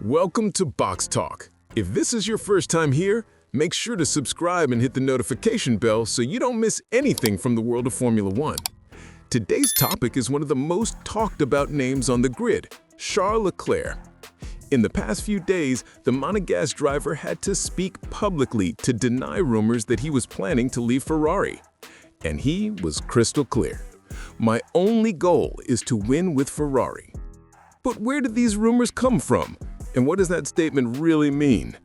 Welcome to BoxTalk. If this is your first time here, make sure to subscribe and hit the notification bell so you don't miss anything from the world of Formula One. Today's topic is one of the most talked about names on the grid, Charles Leclerc. In the past few days, the Monegasque driver had to speak publicly to deny rumors that he was planning to leave Ferrari. And he was crystal clear. "My only goal is to win with Ferrari." But where did these rumors come from? And what does that statement really mean?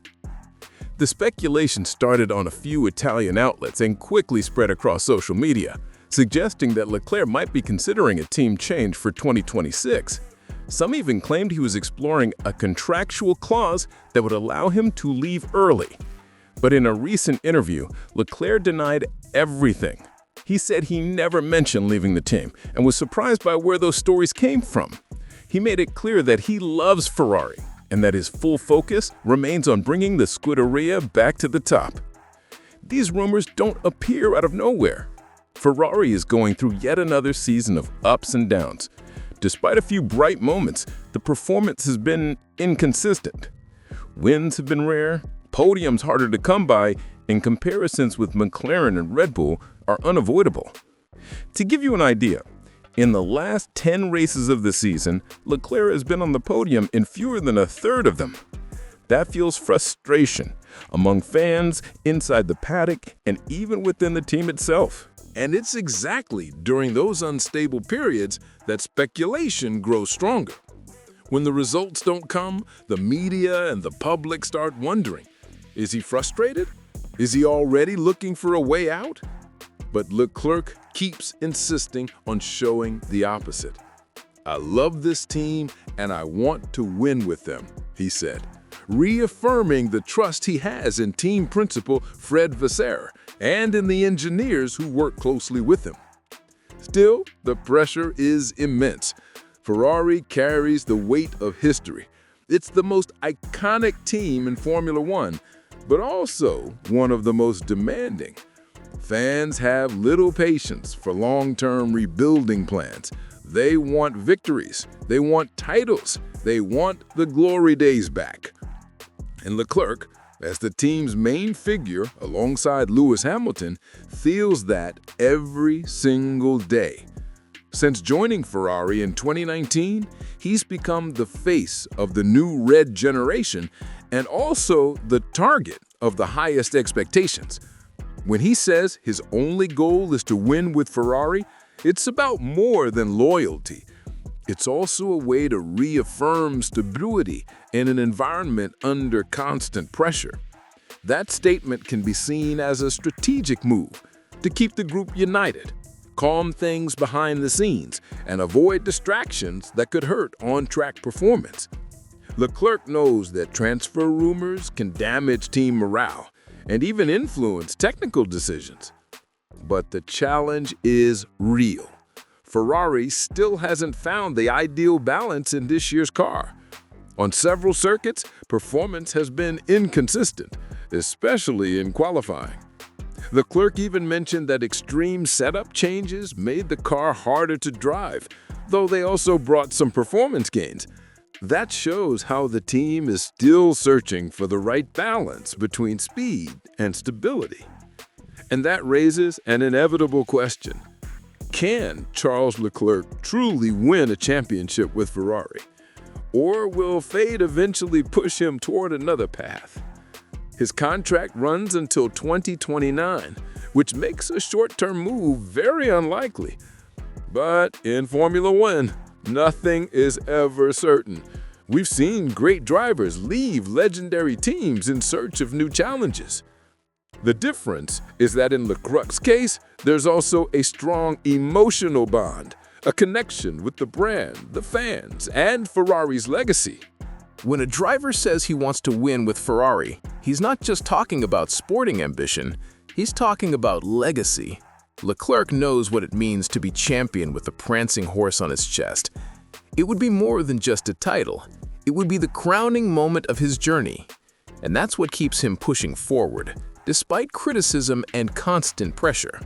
The speculation started on a few Italian outlets and quickly spread across social media, suggesting that Leclerc might be considering a team change for 2026. Some even claimed he was exploring a contractual clause that would allow him to leave early. But in a recent interview, Leclerc denied everything. He said he never mentioned leaving the team and was surprised by where those stories came from. He made it clear that he loves Ferrari and that his full focus remains on bringing the Scuderia back to the top. These rumors don't appear out of nowhere. Ferrari is going through yet another season of ups and downs. Despite a few bright moments, the performance has been inconsistent. Wins have been rare, podiums harder to come by, and comparisons with McLaren and Red Bull are unavoidable. To give you an idea, in the last 10 races of the season, Leclerc has been on the podium in fewer than a third of them. That fuels frustration among fans, inside the paddock, and even within the team itself. And it's exactly during those unstable periods that speculation grows stronger. When the results don't come, the media and the public start wondering, is he frustrated? Is he already looking for a way out? But Leclerc keeps insisting on showing the opposite. "I love this team and I want to win with them," he said, reaffirming the trust he has in team principal Fred Vasseur and in the engineers who work closely with him. Still, the pressure is immense. Ferrari carries the weight of history. It's the most iconic team in Formula One, but also one of the most demanding. Fans have little patience for long-term rebuilding plans. They want victories. They want titles. They want the glory days back. And Leclerc, as the team's main figure alongside Lewis Hamilton, feels that every single day. Since joining Ferrari in 2019, he's become the face of the new red generation and also the target of the highest expectations. When he says his only goal is to win with Ferrari, it's about more than loyalty. It's also a way to reaffirm stability in an environment under constant pressure. That statement can be seen as a strategic move to keep the group united, calm things behind the scenes, and avoid distractions that could hurt on-track performance. Leclerc knows that transfer rumors can damage team morale and even influence technical decisions. But the challenge is real. Ferrari still hasn't found the ideal balance in this year's car. On several circuits, performance has been inconsistent, especially in qualifying. Leclerc even mentioned that extreme setup changes made the car harder to drive, though they also brought some performance gains. That shows how the team is still searching for the right balance between speed and stability. And that raises an inevitable question. Can Charles Leclerc truly win a championship with Ferrari? Or will fate eventually push him toward another path? His contract runs until 2029, which makes a short-term move very unlikely. But in Formula One, nothing is ever certain. We've seen great drivers leave legendary teams in search of new challenges. The difference is that in Leclerc's case, there's also a strong emotional bond, a connection with the brand, the fans, and Ferrari's legacy. When a driver says he wants to win with Ferrari, he's not just talking about sporting ambition, he's talking about legacy. Leclerc knows what it means to be champion with a prancing horse on his chest. It would be more than just a title. It would be the crowning moment of his journey. And that's what keeps him pushing forward, despite criticism and constant pressure.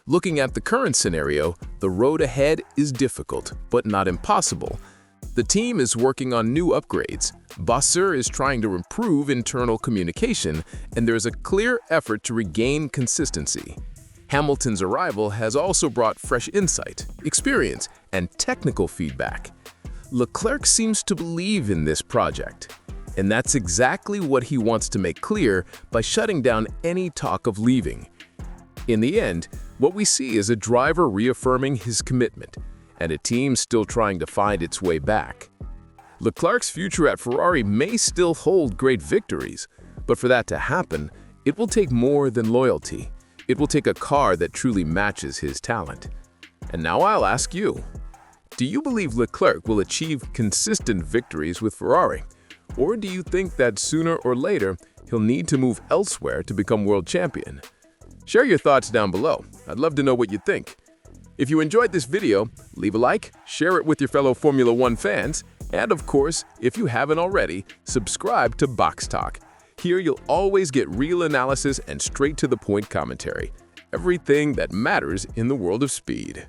Looking at the current scenario, the road ahead is difficult, but not impossible. The team is working on new upgrades. Vasseur is trying to improve internal communication, and there is a clear effort to regain consistency. Hamilton's arrival has also brought fresh insight, experience, and technical feedback. Leclerc seems to believe in this project, and that's exactly what he wants to make clear by shutting down any talk of leaving. In the end, what we see is a driver reaffirming his commitment, and a team still trying to find its way back. Leclerc's future at Ferrari may still hold great victories, but for that to happen, it will take more than loyalty. It will take a car that truly matches his talent. And now I'll ask you, do you believe Leclerc will achieve consistent victories with Ferrari? Or do you think that sooner or later, he'll need to move elsewhere to become world champion? Share your thoughts down below. I'd love to know what you think. If you enjoyed this video, leave a like, share it with your fellow Formula One fans, and of course, if you haven't already, subscribe to BoxTalk. Here you'll always get real analysis and straight-to-the-point commentary. Everything that matters in the world of speed.